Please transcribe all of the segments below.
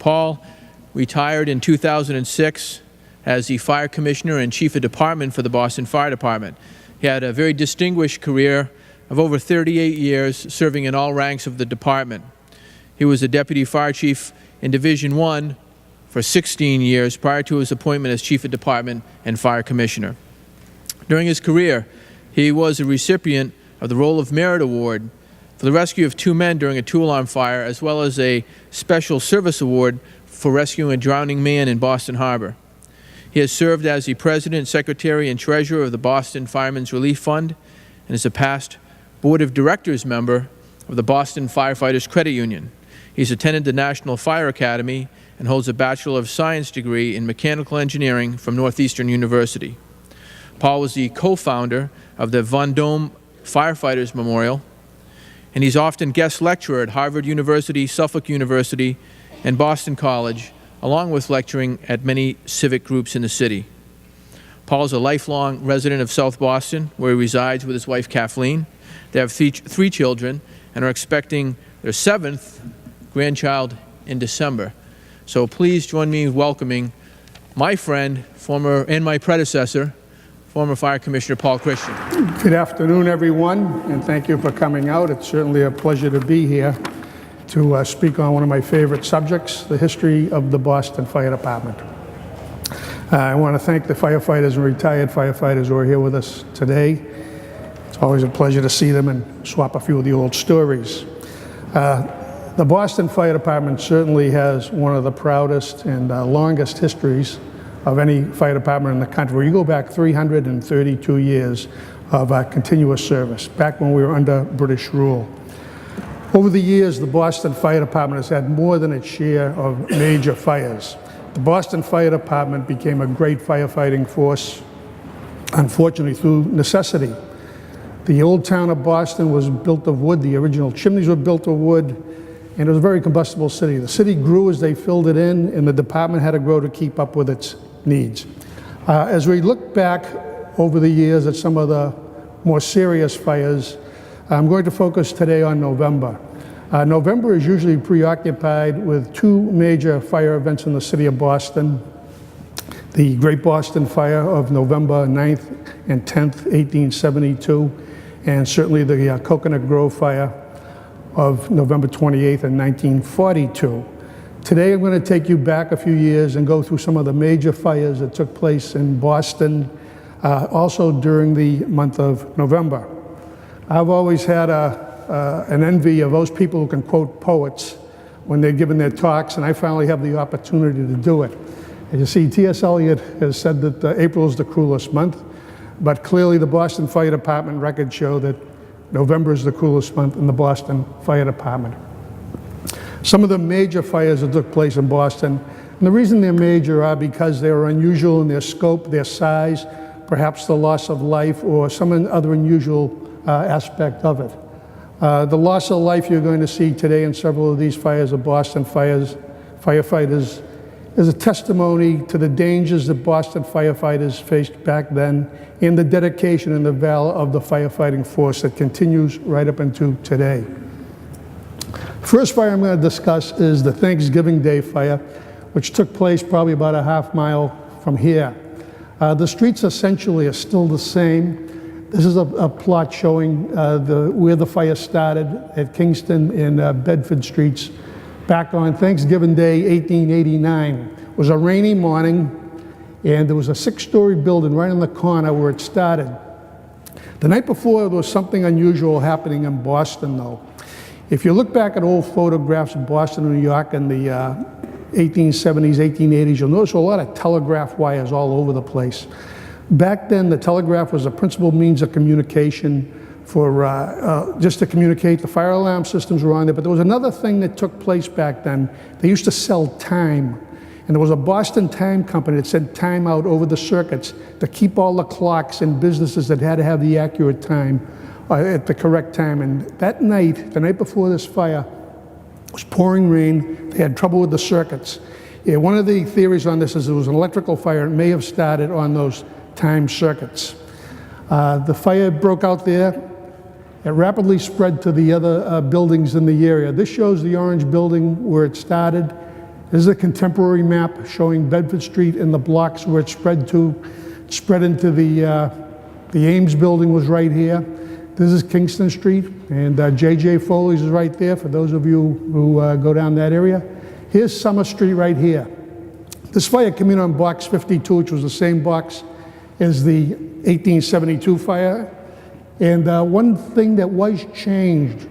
Paul retired in 2006 as the Fire Commissioner and Chief of Department for the Boston Fire Department. He had a very distinguished career of over 38 years serving in all ranks of the department. He was a Deputy Fire Chief in Division 1 for 16 years prior to his appointment as Chief of Department and Fire Commissioner. During his career, he was a recipient of the Roll of Merit Award for the rescue of 2 men during a 2-alarm fire, as well as a Special Service Award for rescuing a drowning man in Boston Harbor. He has served as the President, Secretary, and Treasurer of the Boston Firemen's Relief Fund and is a past Board of Directors member of the Boston Firefighters Credit Union. He's attended the National Fire Academy and holds a Bachelor of Science degree in Mechanical Engineering from Northeastern University. Paul was the co-founder of the Vendome Firefighters Memorial, and he's often guest lecturer at Harvard University, Suffolk University, and Boston College, along with lecturing at many civic groups in the city. Paul is a lifelong resident of South Boston, where he resides with his wife Kathleen. They have three children and are expecting their 7th grandchild in December. So please join me in welcoming my friend, and my predecessor, former Fire Commissioner Paul Christian. Good afternoon, everyone, and thank you for coming out. It's certainly a pleasure to be here to speak on one of my favorite subjects, the history of the Boston Fire Department. I want to thank the firefighters and retired firefighters who are here with us today. It's always a pleasure to see them and swap a few of the old stories. The Boston Fire Department certainly has one of the proudest and longest histories of any fire department in the country. You go back 332 years of continuous service, back when we were under British rule. Over the years, the Boston Fire Department has had more than its share of major fires. The Boston Fire Department became a great firefighting force, unfortunately through necessity. The old town of Boston was built of wood. The original chimneys were built of wood, and it was a very combustible city. The city grew as they filled it in, and the department had to grow to keep up with its needs. As we look back over the years at some of the more serious fires, I'm going to focus today on November. November is usually preoccupied with 2 major fire events in the city of Boston. The Great Boston Fire of November 9th and 10th, 1872, and certainly the Coconut Grove Fire of November 28th in 1942. Today I'm going to take you back a few years and go through some of the major fires that took place in Boston, also during the month of November. I've always had an envy of those people who can quote poets when they're giving their talks, and I finally have the opportunity to do it. As you see, T.S. Eliot has said that April is the cruelest month, but clearly the Boston Fire Department records show that November is the coolest month in the Boston Fire Department. Some of the major fires that took place in Boston, and the reason they're major are because they were unusual in their scope, their size, perhaps the loss of life, or some other unusual aspect of it. The loss of life you're going to see today in several of these fires of Boston firefighters is a testimony to the dangers that Boston firefighters faced back then and the dedication and the valor of the firefighting force that continues right up into today. First fire I'm going to discuss is the Thanksgiving Day fire, which took place probably about a half mile from here. The streets essentially are still the same. This is a plot showing where the fire started at Kingston and Bedford Streets back on Thanksgiving Day, 1889. It was a rainy morning, and there was a 6-story building right in the corner where it started. The night before, there was something unusual happening in Boston, though. If you look back at old photographs of Boston and New York in the 1870s, 1880s, you'll notice a lot of telegraph wires all over the place. Back then, the telegraph was a principal means of communication for just to communicate. The fire alarm systems were on there, but there was another thing that took place back then. They used to sell time, and there was a Boston time company that sent time out over the circuits to keep all the clocks in businesses that had to have the accurate time at the correct time. And that night, the night before this fire, it was pouring rain. They had trouble with the circuits. Yeah, one of the theories on this is it was an electrical fire. It may have started on those time circuits. The fire broke out there. It rapidly spread to the other buildings in the area. This shows the orange building where it started, This is a contemporary map showing Bedford Street and the blocks where it spread to. It spread into the Ames building was right here. This is Kingston Street, and J.J. Foley's is right there for those of you who go down that area. Here's Summer Street right here. This fire came in on box 52, which was the same box as the 1872 fire. And one thing that was changed,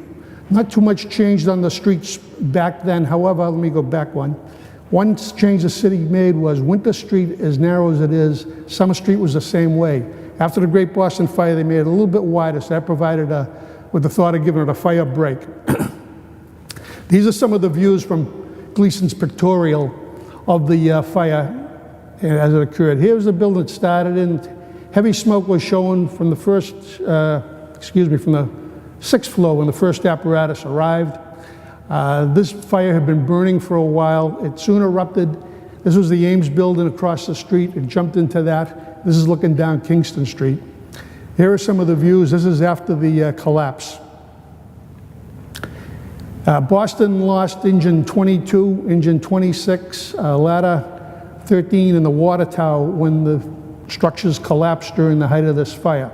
not too much changed on the streets back then. However, let me go back one. One change the city made was Winter Street, as narrow as it is, Summer Street was the same way. After the Great Boston Fire, they made it a little bit wider, so that provided with the thought of giving it a fire break. These are some of the views from Gleason's pictorial of the fire as it occurred. Here's the building it started in. Heavy smoke was shown from the first, from the 6th floor when the first apparatus arrived. This fire had been burning for a while. It soon erupted. This was the Ames building across the street. It jumped into that. This is looking down Kingston Street. Here are some of the views. This is after the collapse. Boston lost engine 22, engine 26, ladder 13, and the water tower when the structures collapsed during the height of this fire.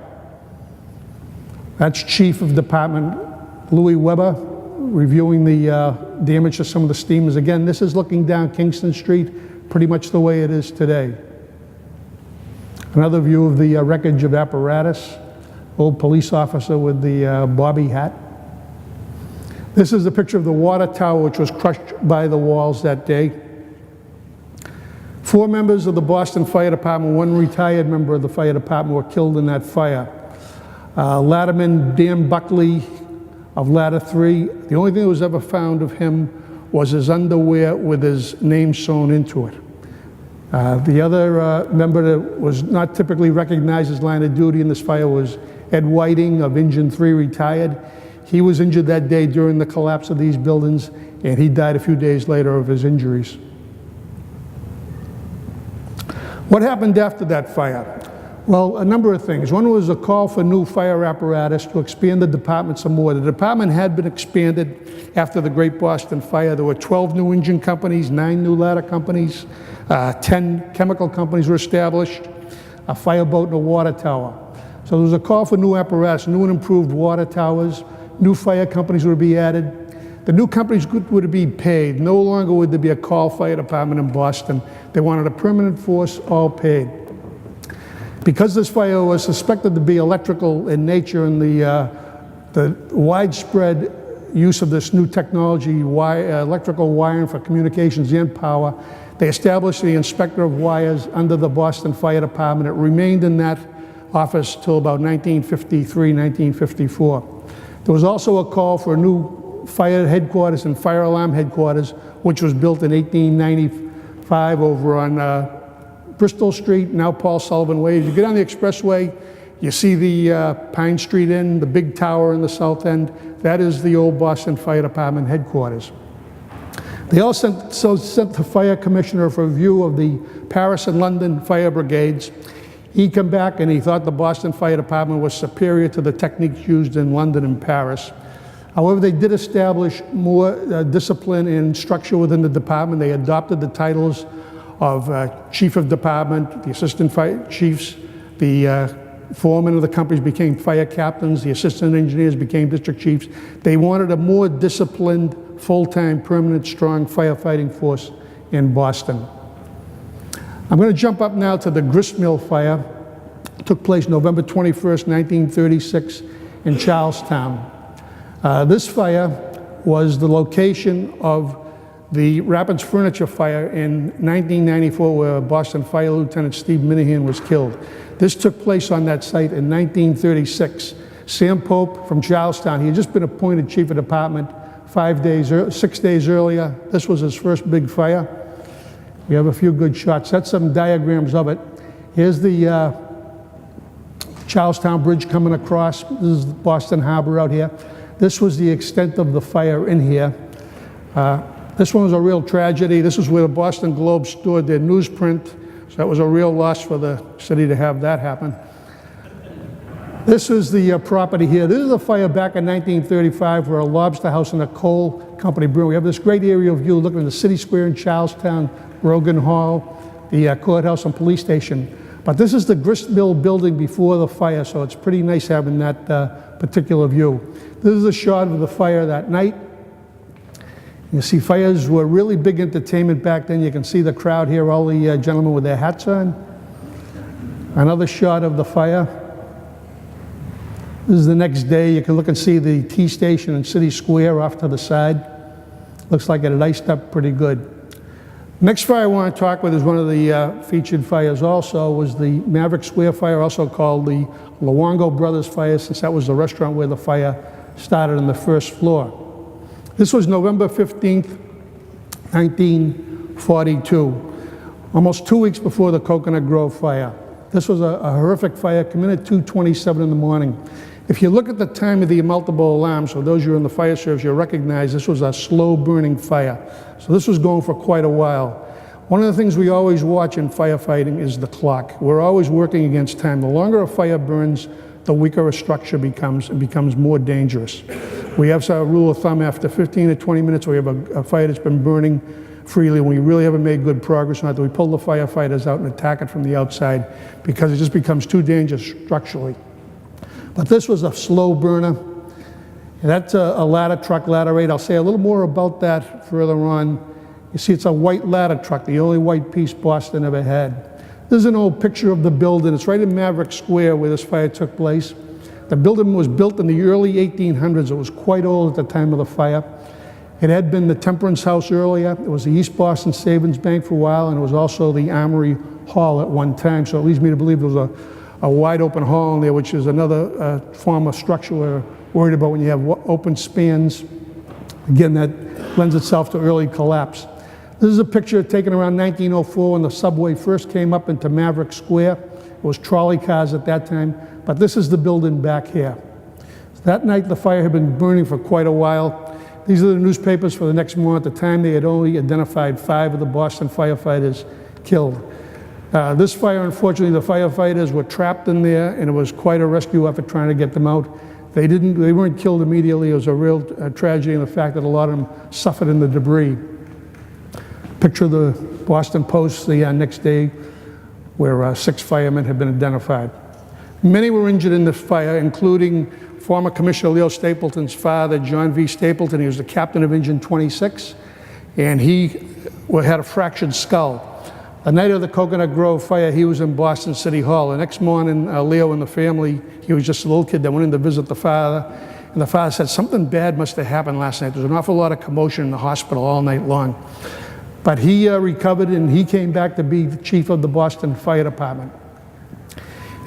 That's Chief of Department Louis Weber reviewing the damage to some of the steamers. Again, this is looking down Kingston Street, pretty much the way it is today. Another view of the wreckage of apparatus, old police officer with the bobby hat. This is a picture of the water tower, which was crushed by the walls that day. 4 members of the Boston Fire Department, 1 retired member of the fire department were killed in that fire. Ladderman Dan Buckley of Ladder 3, the only thing that was ever found of him was his underwear with his name sewn into it. The other member that was not typically recognized as line of duty in this fire was Ed Whiting of Engine 3, retired. He was injured that day during the collapse of these buildings, and he died a few days later of his injuries. What happened after that fire? Well, a number of things. One was a call for new fire apparatus to expand the department some more. The department had been expanded after the Great Boston Fire. There were 12 new engine companies, 9 new ladder companies, 10 chemical companies were established, a fireboat and a water tower. So there was a call for new apparatus, new and improved water towers, new fire companies would be added. The new companies would be paid. No longer would there be a call fire department in Boston. They wanted a permanent force, all paid. Because this fire was suspected to be electrical in nature and the widespread use of this new technology, electrical wiring for communications and power, they established the inspector of wires under the Boston Fire Department. It remained in that office till about 1953, 1954. There was also a call for a new fire headquarters and fire alarm headquarters, which was built in 1895 over on Bristol Street, now Paul Sullivan Way. As you get on the expressway, you see the Pine Street Inn, the big tower in the south end. That is the old Boston Fire Department headquarters. They also sent the fire commissioner for a review of the Paris and London fire brigades. He came back and he thought the Boston Fire Department was superior to the techniques used in London and Paris. However, they did establish more discipline and structure within the department. They adopted the titles of Chief of Department, the Assistant Fire Chiefs, the foremen of the companies became fire captains, the assistant engineers became district chiefs. They wanted a more disciplined, full-time, permanent, strong firefighting force in Boston. I'm going to jump up now to the Gristmill fire. It took place November 21st, 1936 in Charlestown. This fire was the location of the Rapids Furniture Fire in 1994, where Boston Fire Lieutenant Steve Minahan was killed. This took place on that site in 1936. Sam Pope from Charlestown, he had just been appointed Chief of Department 6 days earlier. This was his first big fire. We have a few good shots. That's some diagrams of it. Here's the Charlestown Bridge coming across. This is Boston Harbor out here. This was the extent of the fire in here. This one was a real tragedy. This is where the Boston Globe stored their newsprint, so that was a real loss for the city to have that happen. This is the property here. This is a fire back in 1935 where a lobster house and a coal company brewing. We have this great aerial view looking at the city square in Charlestown, Rogan Hall, the courthouse and police station. But this is the Gristmill building before the fire, so it's pretty nice having that particular view. This is a shot of the fire that night. You see, fires were really big entertainment back then. You can see the crowd here, all the gentlemen with their hats on. Another shot of the fire. This is the next day. You can look and see the T station in City Square off to the side. Looks like it had iced up pretty good. Next fire I want to talk with is one of the featured fires also, was the Maverick Square fire, also called the Luongo Brothers fire, since that was the restaurant where the fire started on the first floor. This was November 15th, 1942, almost 2 weeks before the Coconut Grove fire. This was a horrific fire, came in at 2:27 in the morning. If you look at the time of the multiple alarms, so those of you in the fire service, you'll recognize this was a slow burning fire. So this was going for quite a while. One of the things we always watch in firefighting is the clock. We're always working against time. The longer a fire burns, the weaker a structure becomes and becomes more dangerous. We have a rule of thumb, after 15 to 20 minutes, we have a fire that's been burning freely, and we really haven't made good progress on it, we pull the firefighters out and attack it from the outside because it just becomes too dangerous structurally. But this was a slow burner. That's a ladder truck, ladder 8. I'll say a little more about that further on. You see, it's a white ladder truck, the only white piece Boston ever had. This is an old picture of the building. It's right in Maverick Square where this fire took place. The building was built in the early 1800s. It was quite old at the time of the fire. It had been the Temperance House earlier. It was the East Boston Savings Bank for a while, and it was also the Armory Hall at one time. So it leads me to believe there was a wide open hall in there, which is another form of structure we're worried about when you have open spans. Again, that lends itself to early collapse. This is a picture taken around 1904 when the subway first came up into Maverick Square. It was trolley cars at that time, but this is the building back here. That night the fire had been burning for quite a while. These are the newspapers for the next morning. At the time they had only identified 5 of the Boston firefighters killed. This fire, unfortunately, the firefighters were trapped in there, and it was quite a rescue effort trying to get them out. They weren't killed immediately. It was a real tragedy in the fact that a lot of them suffered in the debris. Picture of the Boston Post the next day, where 6 firemen had been identified. Many were injured in this fire, including former Commissioner Leo Stapleton's father, John V. Stapleton. He was the captain of Engine 26, and he had a fractured skull. The night of the Coconut Grove fire, he was in Boston City Hall. The next morning, Leo and the family, he was just a little kid that went in to visit the father, and the father said, something bad must have happened last night. There was an awful lot of commotion in the hospital all night long. But he recovered, and he came back to be the chief of the Boston Fire Department.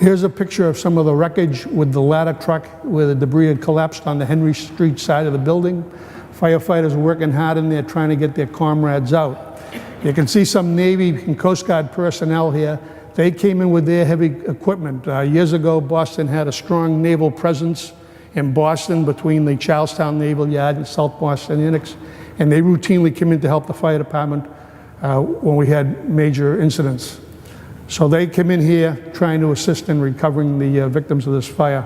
Here's a picture of some of the wreckage with the ladder truck where the debris had collapsed on the Henry Street side of the building. Firefighters were working hard in there trying to get their comrades out. You can see some Navy and Coast Guard personnel here. They came in with their heavy equipment. Years ago, Boston had a strong naval presence in Boston between the Charlestown Naval Yard and South Boston Annex, and they routinely came in to help the fire department when we had major incidents. So they came in here trying to assist in recovering the victims of this fire.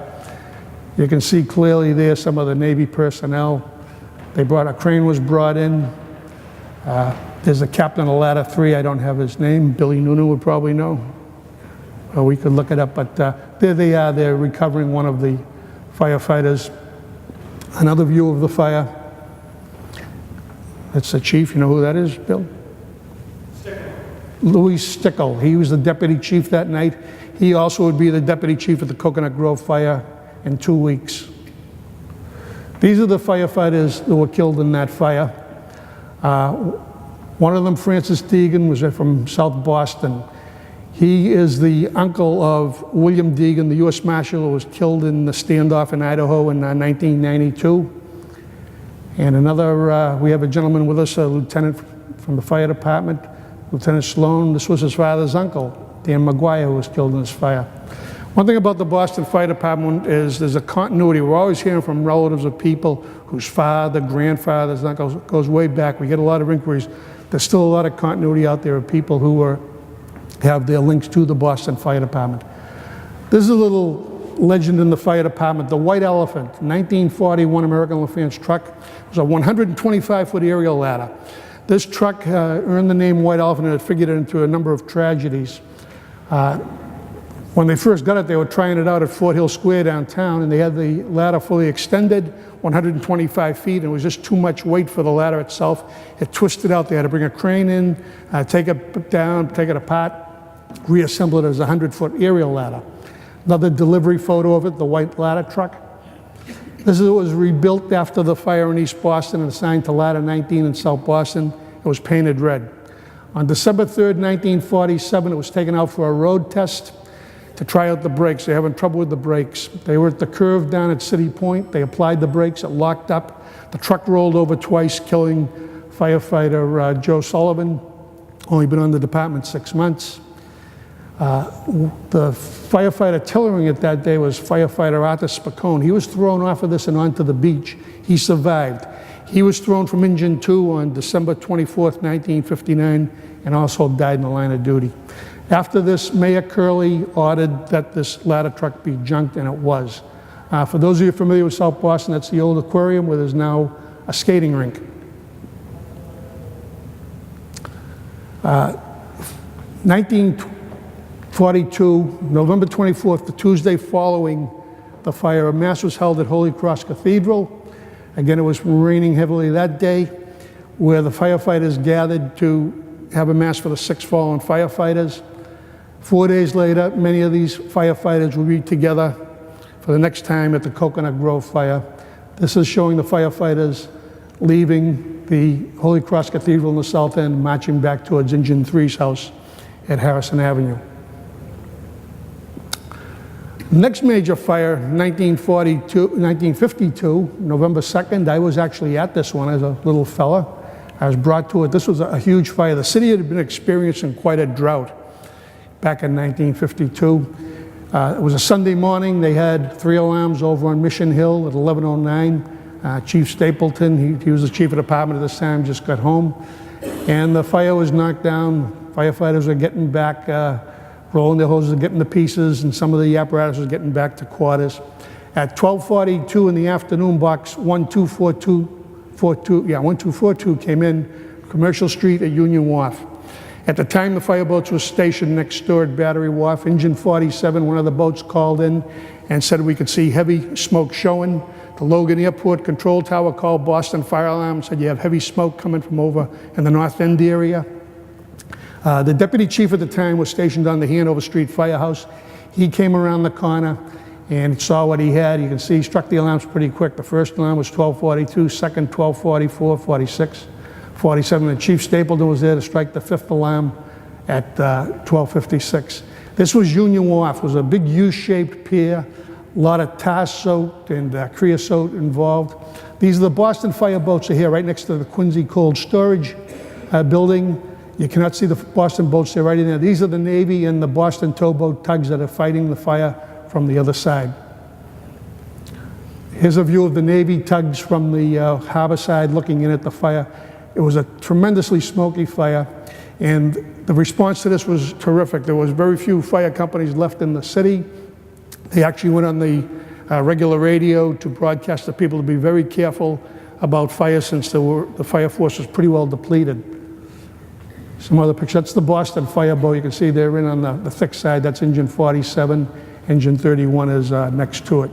You can see clearly there some of the Navy personnel. A crane was brought in. There's a captain of ladder 3, I don't have his name, Billy Noonan would probably know. We could look it up, but there they are, they're recovering one of the firefighters. Another view of the fire. That's the chief, you know who that is, Bill? Stickle. Louis Stickle, he was the deputy chief that night. He also would be the deputy chief of the Coconut Grove fire in 2 weeks. These are the firefighters that were killed in that fire. One of them, Francis Deegan, was from South Boston. He is the uncle of William Deegan, the U.S. Marshal who was killed in the standoff in Idaho in 1992. And we have a gentleman with us, a lieutenant from the fire department, Lieutenant Sloan. This was his father's uncle, Dan McGuire, who was killed in this fire. One thing about the Boston Fire Department is there's a continuity. We're always hearing from relatives of people whose father, grandfathers, uncles, goes way back. We get a lot of inquiries. There's still a lot of continuity out there of people who have their links to the Boston Fire Department. This is a little legend in the fire department, the White Elephant, 1941 American Lafayette truck. It was a 125-foot aerial ladder. This truck earned the name White Elephant, and it figured into a number of tragedies. When they first got it, they were trying it out at Fort Hill Square downtown, and they had the ladder fully extended, 125 feet, and it was just too much weight for the ladder itself. It twisted out. They had to bring a crane in, take it down, take it apart, reassemble it as a 100-foot aerial ladder. Another delivery photo of it, the white ladder truck. This was rebuilt after the fire in East Boston and assigned to Ladder 19 in South Boston. It was painted red. On December 3rd, 1947, it was taken out for a road test to try out the brakes. They're having trouble with the brakes. They were at the curve down at City Point. They applied the brakes. It locked up. The truck rolled over twice, killing firefighter Joe Sullivan. Only been on the department 6 months. The firefighter tillering it that day was firefighter Arthur Spicone. He was thrown off of this and onto the beach. He survived. He was thrown from engine 2 on December 24th, 1959, and also died in the line of duty. After this, Mayor Curley ordered that this ladder truck be junked, and it was. For those of you familiar with South Boston, that's the old aquarium where there's now a skating rink. 1942, November 24th, the Tuesday following the fire, a mass was held at Holy Cross Cathedral. Again, it was raining heavily that day, where the firefighters gathered to have a mass for the 6 fallen firefighters. 4 days later, many of these firefighters will be together for the next time at the Coconut Grove fire. This is showing the firefighters leaving the Holy Cross Cathedral in the south end, marching back towards Engine 3's house at Harrison Avenue. Next major fire, 1952, November 2nd. I was actually at this one as a little fella. I was brought to it. This was a huge fire. The city had been experiencing quite a drought back in 1952. It was a Sunday morning. They had 3 alarms over on Mission Hill at 11:09. Chief Stapleton, he was the chief of department at this time, just got home. And the fire was knocked down. Firefighters were getting back, rolling their hoses, getting to pieces, and some of the apparatus was getting back to quarters. At 12:42 in the afternoon, box 1242 came in, Commercial Street at Union Wharf. At the time, the fireboats were stationed next door at Battery Wharf. Engine 47, one of the boats, called in and said we could see heavy smoke showing. The Logan Airport Control Tower called Boston Fire Alarm, said you have heavy smoke coming from over in the North End area. The deputy chief at the time was stationed on the Hanover Street Firehouse. He came around the corner and saw what he had. You can see he struck the alarms pretty quick. The first alarm was 12:42, second 12:44, 46, 47. And Chief Stapleton was there to strike the 5th alarm at 12:56. This was Union Wharf. It was a big U-shaped pier, a lot of tar soaked and creosote involved. These are the Boston fire boats are here right next to the Quincy Cold Storage building. You cannot see the Boston boats, they're right in there. These are the Navy and the Boston towboat tugs that are fighting the fire from the other side. Here's a view of the Navy tugs from the harbor side looking in at the fire. It was a tremendously smoky fire, and the response to this was terrific. There was very few fire companies left in the city. They actually went on the regular radio to broadcast to people to be very careful about fire, since the fire force was pretty well depleted. Some other pictures. That's the Boston fireboat. You can see they're in on the thick side. That's engine 47. Engine 31 is next to it.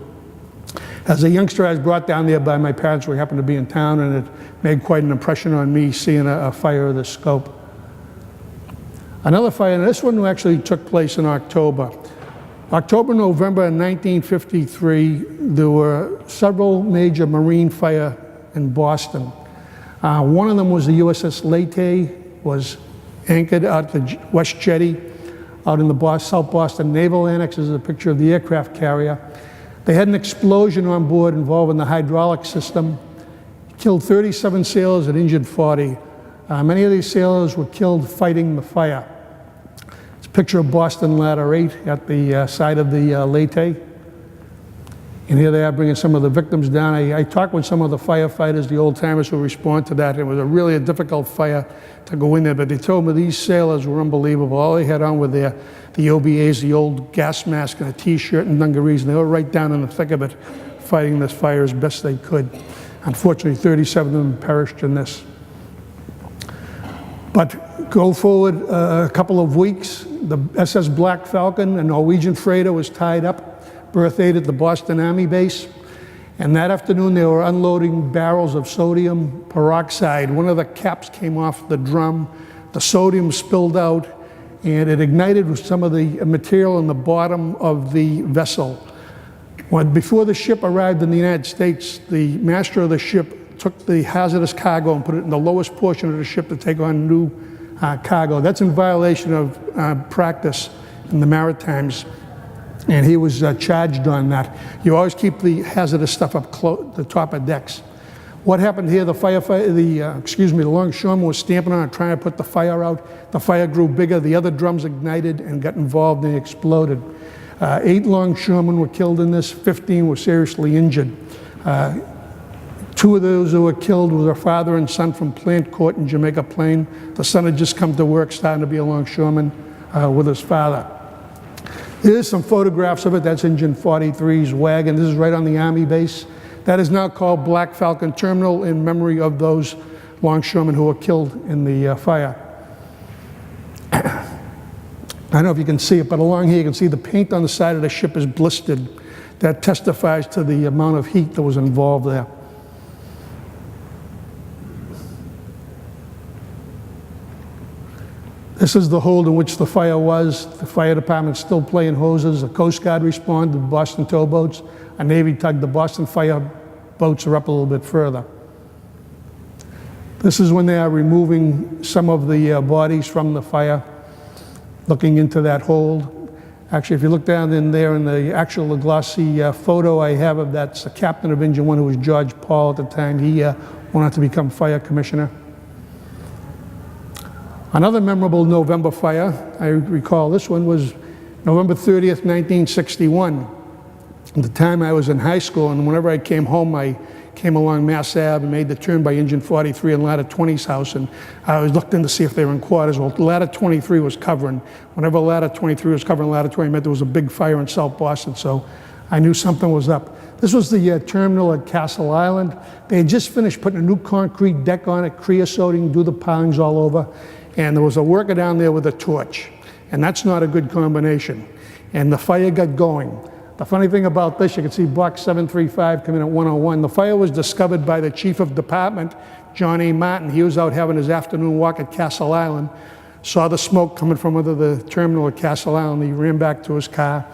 As a youngster, I was brought down there by my parents. We happened to be in town, and it made quite an impression on me seeing a fire of this scope. Another fire, and this one actually took place in October. November 1953, there were several major marine fire in Boston. One of them was the USS Leyte, was anchored at the West Jetty out in the South Boston Naval Annex. This is a picture of the aircraft carrier. They had an explosion on board involving the hydraulic system. Killed 37 sailors and injured 40. Many of these sailors were killed fighting the fire. It's a picture of Boston Ladder 8 at the side of the Leyte. And here they are bringing some of the victims down. I talked with some of the firefighters, the old timers who respond to that. It was really a difficult fire to go in there, but they told me these sailors were unbelievable. All they had on were the OBAs, the old gas mask and a t-shirt and dungarees, and they were right down in the thick of it, fighting this fire as best they could. Unfortunately, 37 of them perished in this. But go forward a couple of weeks, the SS Black Falcon, a Norwegian freighter, was tied up, berth 8 at the Boston Army base. And that afternoon, they were unloading barrels of sodium peroxide. One of the caps came off the drum, the sodium spilled out, and it ignited with some of the material in the bottom of the vessel. Before the ship arrived in the United States, the master of the ship took the hazardous cargo and put it in the lowest portion of the ship to take on new cargo. That's in violation of practice in the Maritimes, and he was charged on that. You always keep the hazardous stuff up the top of decks. What happened here, the firefighter, the longshoreman was stamping on it, trying to put the fire out. The fire grew bigger, the other drums ignited and got involved and exploded. 8 longshoremen were killed in this, 15 were seriously injured. 2 of those who were killed were a father and son from Plant Court in Jamaica Plain. The son had just come to work, starting to be a longshoreman with his father. Here's some photographs of it. That's Engine 43's wagon. This is right on the Army base. That is now called Black Falcon Terminal in memory of those longshoremen who were killed in the fire. I don't know if you can see it, but along here you can see the paint on the side of the ship is blistered. That testifies to the amount of heat that was involved there. This is the hold in which the fire was. The fire department's still playing hoses. The Coast Guard responded, the Boston towboats. A Navy tug, the Boston fire boats are up a little bit further. This is when they are removing some of the bodies from the fire, looking into that hold. Actually, if you look down in there in the actual glossy photo I have of that's the captain of Engine 1, who was George Paul at the time. He went on to become fire commissioner. Another memorable November fire, I recall this one, was November 30th, 1961. At the time I was in high school, and whenever I came home, I came along Mass Ave and made the turn by Engine 43 and Ladder 20's house, and I was looked in to see if they were in quarters. Well, Ladder 23 was covering. Whenever Ladder 23 was covering Ladder 20, it meant there was a big fire in South Boston, so I knew something was up. This was the terminal at Castle Island. They had just finished putting a new concrete deck on it, creosoting, do the pilings all over, and there was a worker down there with a torch, and that's not a good combination. And the fire got going. The funny thing about this, you can see Block 735 coming at 101. The fire was discovered by the Chief of Department, John A. Martin. He was out having his afternoon walk at Castle Island, saw the smoke coming from under the terminal at Castle Island. He ran back to his car,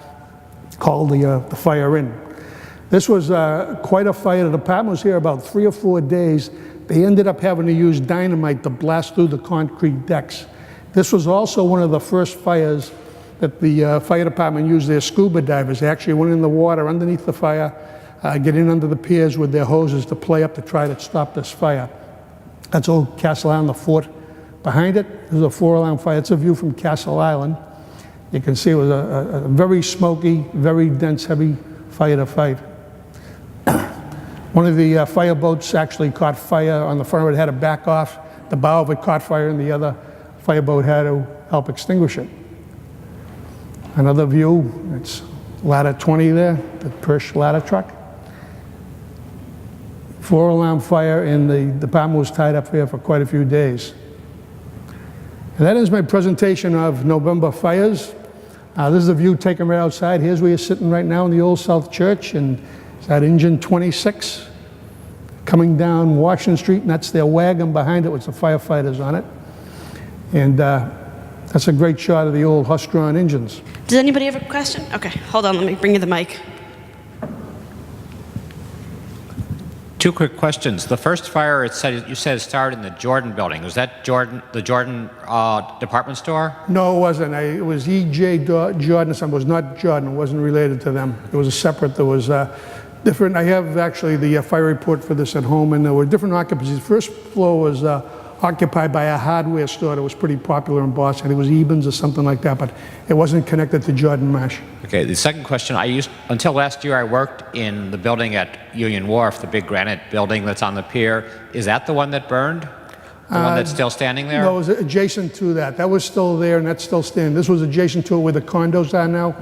called the fire in. This was quite a fire. The department was here about 3 or 4 days. They ended up having to use dynamite to blast through the concrete decks. This was also one of the first fires that the fire department used their scuba divers. They actually went in the water underneath the fire, get in under the piers with their hoses to play up to try to stop this fire. That's old Castle Island, the fort behind it. There's a 4-alarm fire. It's a view from Castle Island. You can see it was a very smoky, very dense, heavy fire to fight. One of the fireboats actually caught fire on the front of it, had to back off. The bow of it caught fire, and the other fireboat had to help extinguish it. Another view, it's Ladder 20 there, the Persh ladder truck. 4-alarm fire, and the department was tied up here for quite a few days. And that ends my presentation of November fires. This is a view taken right outside. Here's where you're sitting right now in the Old South Church, and it's at Engine 26 coming down Washington Street, and that's their wagon behind it with the firefighters on it. And that's a great shot of the old horse-drawn engines. Does anybody have a question? Okay, hold on, let me bring you the mic. 2 quick questions. The first fire, you said it started in the Jordan building. Was that the Jordan department store? No, it wasn't. It was E.J. Jordan. It was not Jordan. It wasn't related to them. It was a separate. There was different. I have actually the fire report for this at home, and there were different occupancies. The first floor was occupied by a hardware store that was pretty popular in Boston. It was Eben's or something like that, but it wasn't connected to Jordan Marsh. Okay, the second question, until last year I worked in the building at Union Wharf, the big granite building that's on the pier. Is that the one that burned? The one that's still standing there? No, it was adjacent to that. That was still there and that's still standing. This was adjacent to it where the condos are now.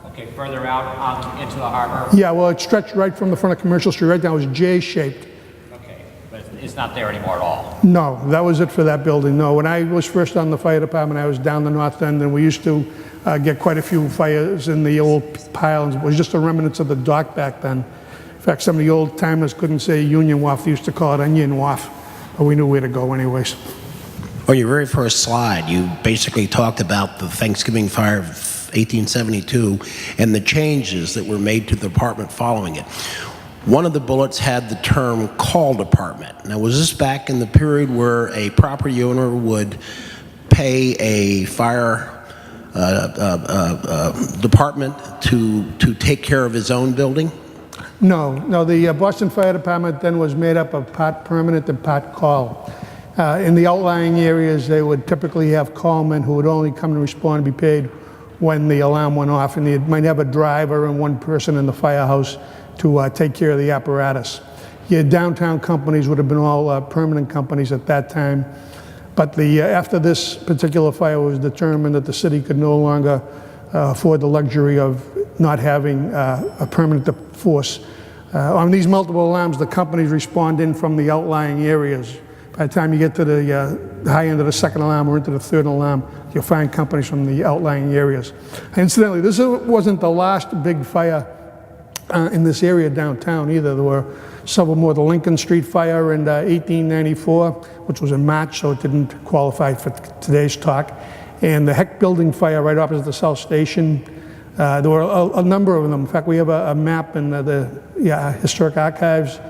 Okay, further out into the harbor? Yeah, well, it stretched right from the front of Commercial Street right down. It was J-shaped. Okay, but it's not there anymore at all? No, that was it for that building. No, when I was first on the fire department, I was down the north end, and we used to get quite a few fires in the old piles. It was just the remnants of the dock back then. In fact, some of the old timers couldn't say Union Wharf. They used to call it Onion Wharf, but we knew where to go anyways. On your very first slide, you basically talked about the Thanksgiving fire of 1872 and the changes that were made to the department following it. One of the bullets had the term call department. Now, was this back in the period where a property owner would pay a fire department to take care of his own building? No, the Boston Fire Department then was made up of part permanent and part call. In the outlying areas, they would typically have callmen who would only come and respond and be paid when the alarm went off, and they might have a driver and one person in the firehouse to take care of the apparatus. Your downtown companies would have been all permanent companies at that time, but after this particular fire was determined that the city could no longer afford the luxury of not having a permanent force. On these multiple alarms, the companies respond in from the outlying areas. By the time you get to the high end of the second alarm or into the third alarm, you'll find companies from the outlying areas. Incidentally, this wasn't the last big fire in this area downtown either. There were several more. The Lincoln Street fire in 1894, which was in March, so it didn't qualify for today's talk. And the Heck Building fire right opposite the South Station. There were a number of them. In fact, we have a map in the Historic Archives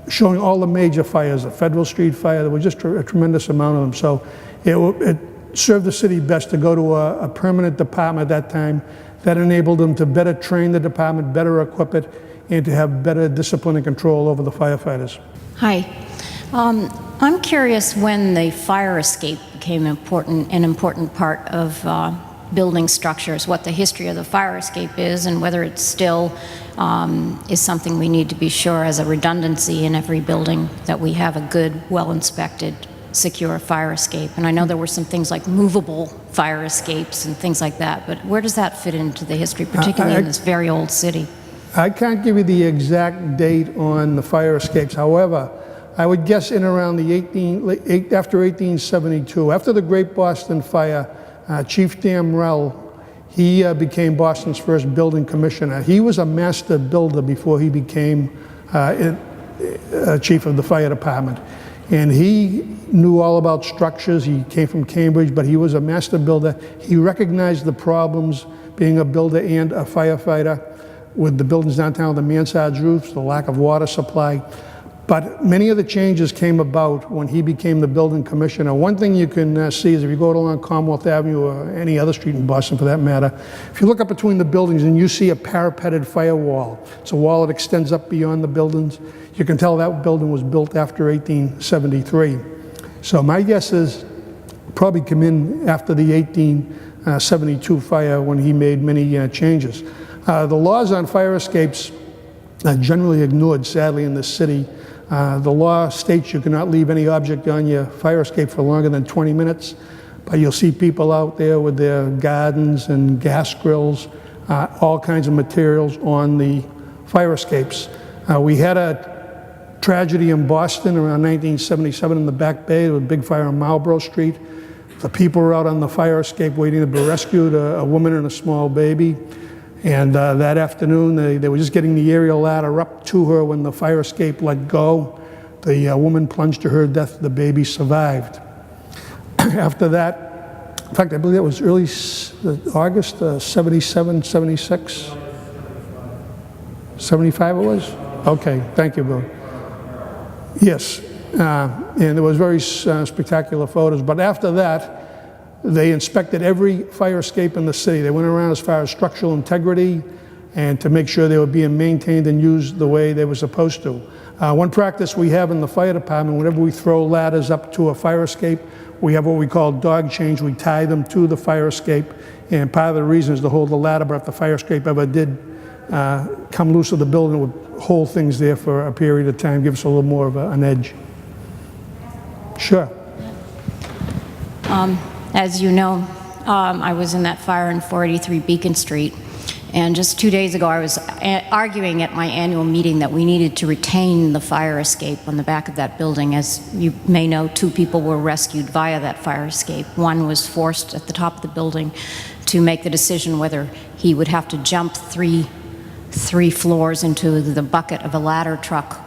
showing all the major fires, the Federal Street fire. There was just a tremendous amount of them. So it served the city best to go to a permanent department at that time. That enabled them to better train the department, better equip it, and to have better discipline and control over the firefighters. Hi. I'm curious when the fire escape became an important part of building structures, what the history of the fire escape is, and whether it still is something we need to be sure as a redundancy in every building that we have a good, well-inspected, secure fire escape. And I know there were some things like movable fire escapes and things like that, but where does that fit into the history, particularly in this very old city? I can't give you the exact date on the fire escapes. However, I would guess in around after 1872, after the Great Boston Fire, Chief Damrell, he became Boston's first building commissioner. He was a master builder before he became chief of the fire department. And he knew all about structures. He came from Cambridge, but he was a master builder. He recognized the problems being a builder and a firefighter with the buildings downtown, the mansard roofs, the lack of water supply. But many of the changes came about when he became the building commissioner. One thing you can see is if you go along Commonwealth Avenue or any other street in Boston for that matter, if you look up between the buildings and you see a parapeted firewall, it's a wall that extends up beyond the buildings, you can tell that building was built after 1873. So my guess is probably come in after the 1872 fire when he made many changes. The laws on fire escapes are generally ignored, sadly, in this city. The law states you cannot leave any object on your fire escape for longer than 20 minutes, but you'll see people out there with their gardens and gas grills, all kinds of materials on the fire escapes. We had a tragedy in Boston around 1977 in the Back Bay. There was a big fire on Marlborough Street. The people were out on the fire escape waiting to be rescued, a woman and a small baby. And that afternoon, they were just getting the aerial ladder up to her when the fire escape let go. The woman plunged to her death. The baby survived. After that, in fact, I believe that was early August, 77, 76? 75 it was? Okay, thank you, Bill. Yes, and there was very spectacular photos. But after that, they inspected every fire escape in the city. They went around as far as structural integrity and to make sure they were being maintained and used the way they were supposed to. One practice we have in the fire department, whenever we throw ladders up to a fire escape, we have what we call dog chains. We tie them to the fire escape, and part of the reason is to hold the ladder, but if the fire escape ever did come loose of the building, it would hold things there for a period of time, give us a little more of an edge. Sure. As you know, I was in that fire in 483 Beacon Street, and just 2 days ago I was arguing at my annual meeting that we needed to retain the fire escape on the back of that building. As you may know, 2 people were rescued via that fire escape. One was forced at the top of the building to make the decision whether he would have to jump three floors into the bucket of a ladder truck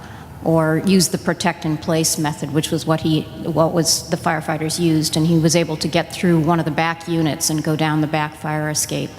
or use the protect in place method, which was what the firefighters used, and he was able to get through one of the back units and go down the back fire escape.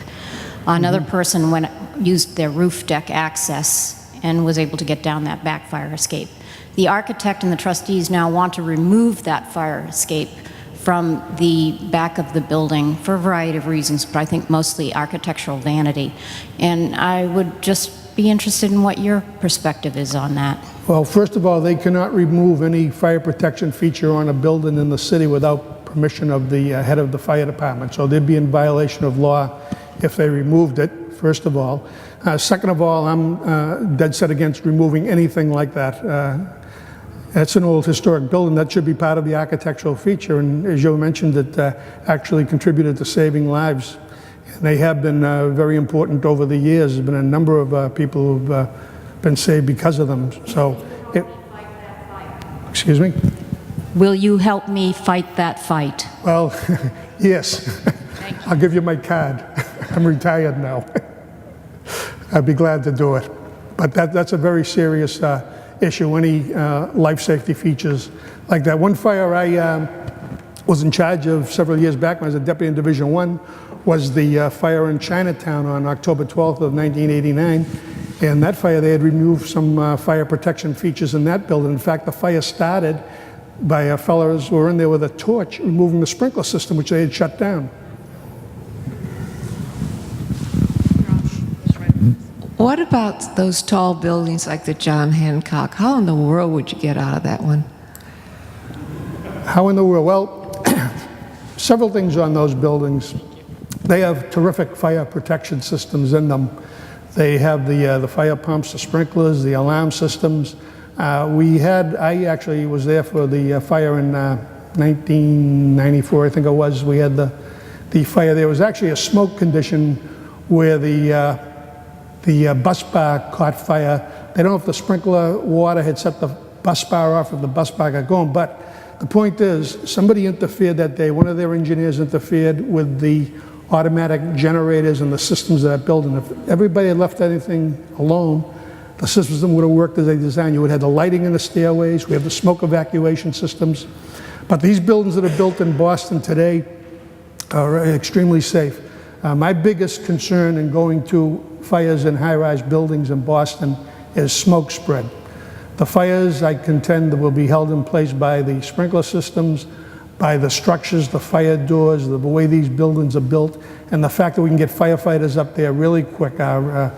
Another person used their roof deck access and was able to get down that back fire escape. The architect and the trustees now want to remove that fire escape from the back of the building for a variety of reasons, but I think mostly architectural vanity. And I would just be interested in what your perspective is on that. Well, first of all, they cannot remove any fire protection feature on a building in the city without permission of the head of the fire department. So they'd be in violation of law if they removed it, first of all. Second of all, I'm dead set against removing anything like that. That's an old historic building. That should be part of the architectural feature, and as you mentioned, it actually contributed to saving lives. And they have been very important over the years. There's been a number of people who've been saved because of them. So, excuse me? Will you help me fight that fight? Well, yes. I'll give you my card. I'm retired now. I'd be glad to do it. But that's a very serious issue, any life safety features like that. One fire I was in charge of several years back when I was a deputy in Division 1 was the fire in Chinatown on October 12th of 1989. And that fire, they had removed some fire protection features in that building. In fact, the fire started by fellows who were in there with a torch removing the sprinkler system, which they had shut down. What about those tall buildings like the John Hancock? How in the world would you get out of that one? How in the world? Well, several things on those buildings. They have terrific fire protection systems in them. They have the fire pumps, the sprinklers, the alarm systems. I actually was there for the fire in 1994, I think it was. We had the fire. There was actually a smoke condition where the bus bar caught fire. They don't know if the sprinkler water had set the bus bar off or the bus bar got going, but the point is, somebody interfered that day. One of their engineers interfered with the automatic generators and the systems of that building. If everybody had left anything alone, the system would have worked as they designed. You would have the lighting in the stairways. We have the smoke evacuation systems. But these buildings that are built in Boston today are extremely safe. My biggest concern in going to fires in high-rise buildings in Boston is smoke spread. The fires, I contend, will be held in place by the sprinkler systems, by the structures, the fire doors, the way these buildings are built, and the fact that we can get firefighters up there really quick. Our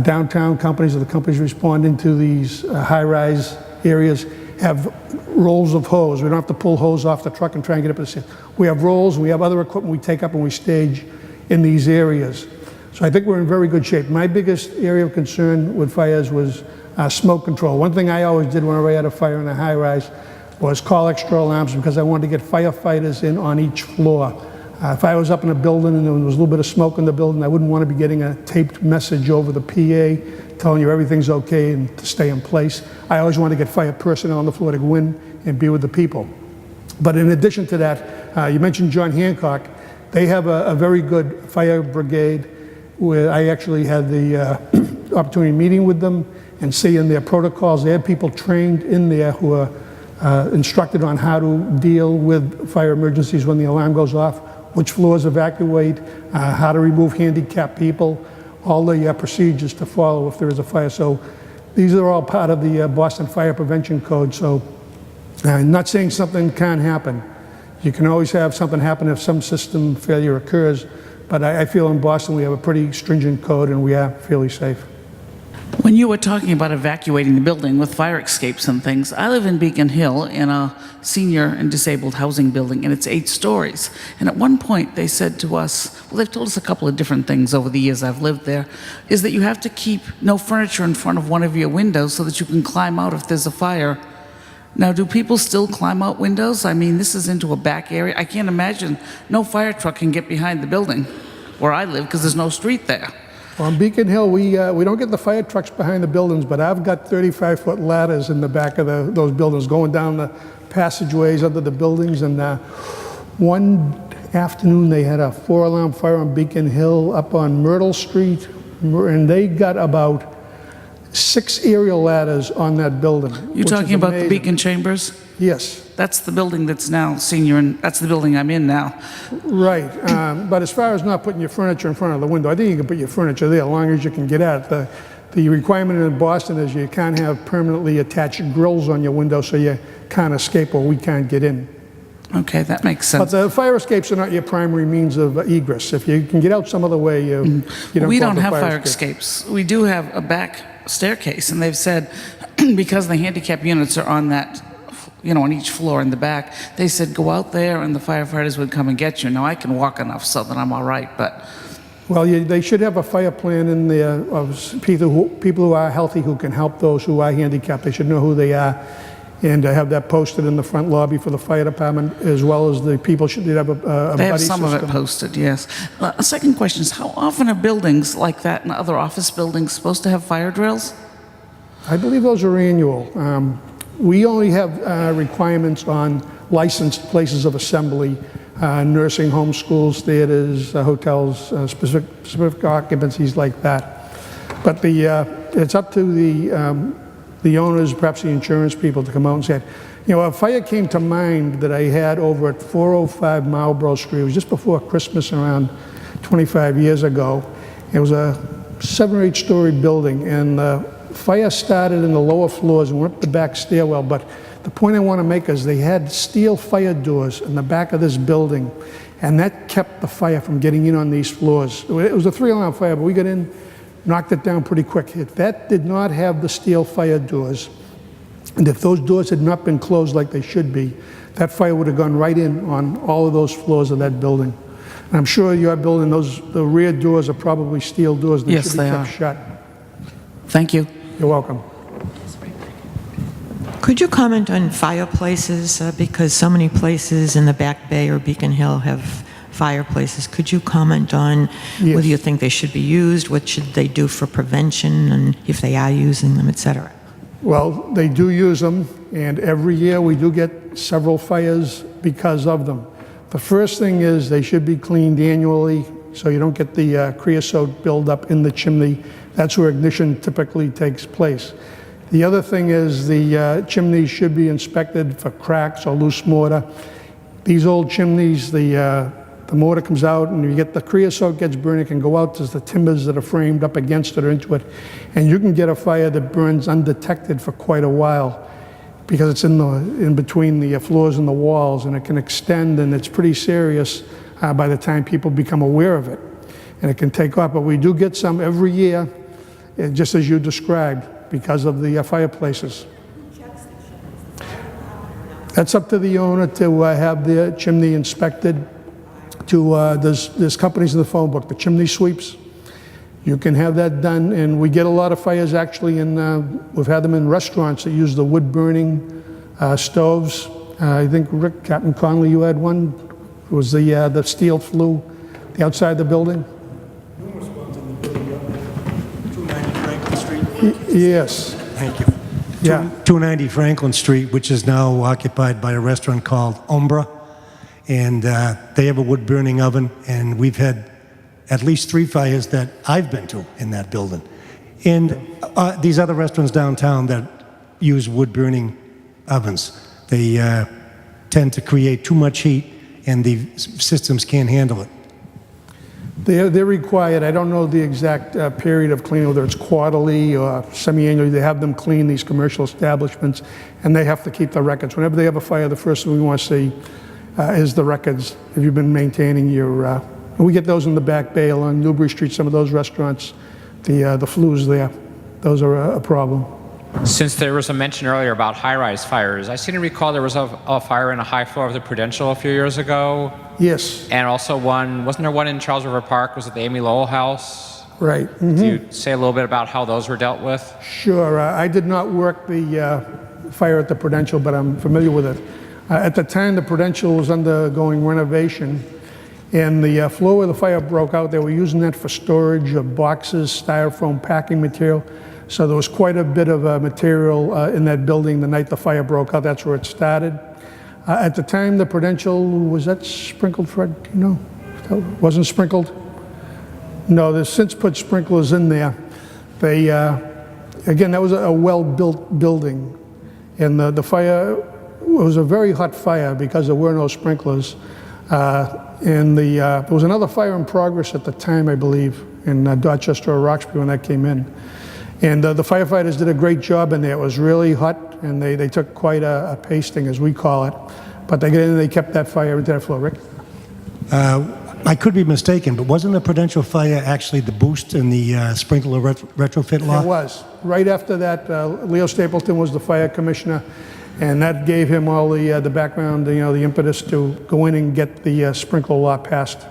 downtown companies, or the companies responding to these high-rise areas, have rolls of hose. We don't have to pull hose off the truck and try and get up to the scene. We have rolls, we have other equipment we take up and we stage in these areas. So I think we're in very good shape. My biggest area of concern with fires was smoke control. One thing I always did whenever I had a fire in a high-rise was call extra alarms because I wanted to get firefighters in on each floor. If I was up in a building and there was a little bit of smoke in the building, I wouldn't want to be getting a taped message over the PA telling you everything's okay and to stay in place. I always want to get fire personnel on the floor to go in and be with the people. But in addition to that, you mentioned John Hancock. They have a very good fire brigade where I actually had the opportunity of meeting with them and seeing their protocols. They have people trained in there who are instructed on how to deal with fire emergencies when the alarm goes off, which floors evacuate, how to remove handicapped people, all the procedures to follow if there is a fire. So these are all part of the Boston Fire Prevention Code. So I'm not saying something can't happen. You can always have something happen if some system failure occurs, but I feel in Boston we have a pretty stringent code and we are fairly safe. When When you were talking about evacuating the building with fire escapes and things, I live in Beacon Hill in a senior and disabled housing building, and it's 8 stories. And at one point, they said to us, well, they've told us a couple of different things over the years I've lived there, is that you have to keep no furniture in front of one of your windows so that you can climb out if there's a fire. Now, do people still climb out windows? I mean, this is into a back area. I can't imagine no fire truck can get behind the building where I live because there's no street there. Well, on Beacon Hill, we don't get the fire trucks behind the buildings, but I've got 35-foot ladders in the back of those buildings going down the passageways under the buildings. And one afternoon, they had a 4-alarm fire on Beacon Hill up on Myrtle Street, and they got about 6 aerial ladders on that building. You're talking about the Beacon Chambers? Yes. That's the building that's now senior, and that's the building I'm in now. Right, but as far as not putting your furniture in front of the window, I think you can put your furniture there as long as you can get at it. The requirement in Boston is you can't have permanently attached grills on your window so you can't escape or we can't get in. Okay, that makes sense. But the fire escapes are not your primary means of egress. If you can get out some other way, you don't We call don't it a have fire escape. escapes. We do have a back staircase, and they've said because the handicap units are on that, on each floor in the back, they said go out there and the firefighters would come and get you. Now, I can walk enough so that I'm all right, but... Well, they should have a fire plan in there of people who are healthy who can help those who are handicapped. They should know who they are, and have that posted in the front lobby for the fire department, as well as the people should have a buddy They have some system. of it posted, yes. A second question is, how often are buildings like that and other office buildings supposed to have fire drills? I believe those are annual. We only have requirements on licensed places of assembly, nursing homes, schools, theaters, hotels, specific occupancies like that. But it's up to the owners, perhaps the insurance people, to come out and say, a fire came to mind that I had over at 405 Marlborough Street. It was just before Christmas, around 25 years ago. It was a 7 or 8 story building, and fire started in the lower floors and went up the back stairwell. But the point I want to make is they had steel fire doors in the back of this building, and that kept the fire from getting in on these floors. It was a 3-alarm fire, but we got in, knocked it down pretty quick. If that did not have the steel fire doors, and if those doors had not been closed like they should be, that fire would have gone right in on all of those floors of that building. And I'm sure your building, the rear doors are probably steel doors that Yes, should be they kept are. shut. Thank you. You're welcome. Could you comment on fireplaces? Because so many places in the Back Bay or Beacon Hill have fireplaces. Could you comment on Yes. whether you think they should be used, what should they do for prevention, and if they are using them, et cetera? Well, they do use them, and every year we do get several fires because of them. The first thing is they should be cleaned annually so you don't get the creosote buildup in the chimney. That's where ignition typically takes place. The other thing is the chimneys should be inspected for cracks or loose mortar. These old chimneys, the mortar comes out, and you get the creosote gets burned, it can go out to the timbers that are framed up against it or into it, and you can get a fire that burns undetected for quite a while because it's in between the floors and the walls, and it can extend, and it's pretty serious by the time people become aware of it, and it can take off. But we do get some every year, just as you described, because of the fireplaces. That's up to the owner to have the chimney inspected. There's companies in the phone book, the chimney sweeps. You can have that done, and we get a lot of fires actually we've had them in restaurants that use the wood burning stoves. I think Captain Conley, you had one. It was the steel flue, the outside the building. Numerous ones in the building, 290 Franklin Street. Yes. Thank you. Yeah. 290 Franklin Street, which is now occupied by a restaurant called Umbra. And they have a wood-burning oven, and we've had at least 3 fires that I've been to in that building. And these other restaurants downtown that use wood-burning ovens, they tend to create too much heat, and the systems can't handle it. They're required. I don't know the exact period of cleaning, whether it's quarterly or semi-annually. They have them clean these commercial establishments, and they have to keep the records. Whenever they have a fire, the first thing we want to see is the records. Have you been maintaining your... we get those in the Back Bay along Newbury Street, some of those restaurants, the flues there. those are a problem. Since there was a mention earlier about high-rise fires, I seem to recall there was a fire in a high floor of the Prudential a few years ago. Yes, And also wasn't there one in Charles River Park? Was it the Amy Lowell House? right. Can you say a little bit about how those were dealt with? Sure. I did not work the fire at the Prudential, but I'm familiar with it. At the time, the Prudential was undergoing renovation, and the floor where the fire broke out, they were using that for storage of boxes, styrofoam packing material. So there was quite a bit of material in that building the night the fire broke out. That's where it started. At the time, the Prudential, was that sprinkled, Fred? Do you know? That wasn't sprinkled? No, they've since put sprinklers in there. They, again, that was a well-built building. And the fire, it was a very hot fire because there were no sprinklers. And there was another fire in progress at the time, I believe, in Dorchester or Roxbury when that came in. And the firefighters did a great job in there. It was really hot, and they took quite a pasting, as we call it. But they got in and they kept that fire into that floor. Rick? I could be mistaken, but wasn't the Prudential fire actually the boost in the sprinkler retrofit law? It was. Right after that, Leo Stapleton was the fire commissioner, and that gave him all the background, the impetus to go in and get the sprinkler law passed.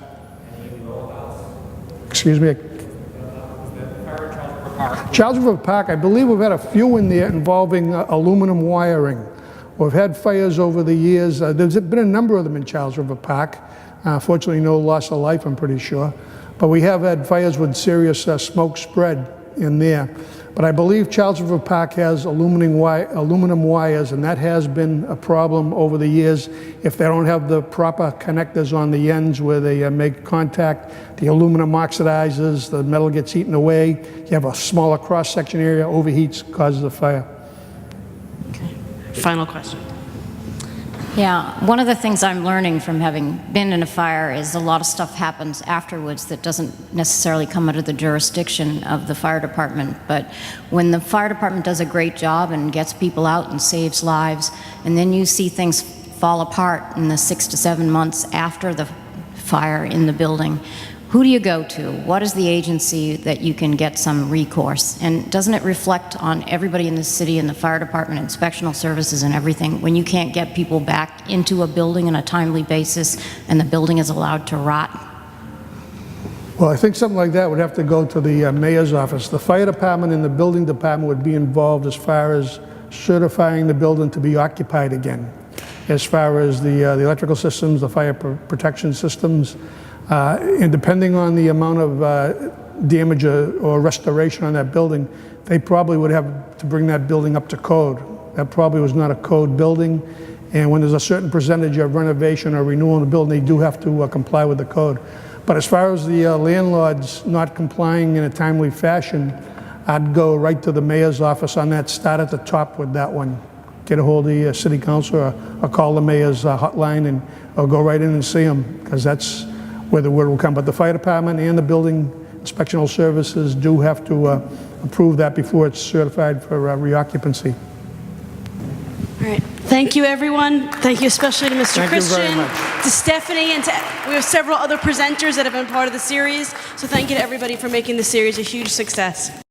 Excuse me? Charles River Park, I believe we've had a few in there involving aluminum wiring. We've had fires over the years. There's been a number of them in Charles River Park. Fortunately, no loss of life, I'm pretty sure. But we have had fires with serious smoke spread in there. But I believe Charles River Park has aluminum wires, and that has been a problem over the years. If they don't have the proper connectors on the ends where they make contact, the aluminum oxidizes, the metal gets eaten away. You have a smaller cross-section area, overheats, causes a fire. Okay. Final question. Yeah, one of the things I'm learning from having been in a fire is a lot of stuff happens afterwards that doesn't necessarily come under the jurisdiction of the fire department. But when the fire department does a great job and gets people out and saves lives, and then you see things fall apart in the 6 to 7 months after the fire in the building, who do you go to? What is the agency that you can get some recourse? And doesn't it reflect on everybody in the city and the fire department, inspectional services and everything, when you can't get people back into a building on a timely basis and the building is allowed to rot? Well, I think something like that would have to go to the mayor's office. The fire department and the building department would be involved as far as certifying the building to be occupied again. As far as the electrical systems, the fire protection systems, and depending on the amount of damage or restoration on that building, they probably would have to bring that building up to code. That probably was not a code building, and when there's a certain percentage of renovation or renewal in the building, they do have to comply with the code. But as far as the landlords not complying in a timely fashion, I'd go right to the mayor's office on that, start at the top with that one. Get a hold of the city council or call the mayor's hotline or go right in and see them, because that's where the word will come. But the fire department and the building inspectional services do have to approve that before it's certified for reoccupancy. All right. Thank you, everyone. Thank you especially to Mr. Thank Christian, you very much. to Stephanie, and we have several other presenters that have been part of the series. So thank you to everybody for making the series a huge success.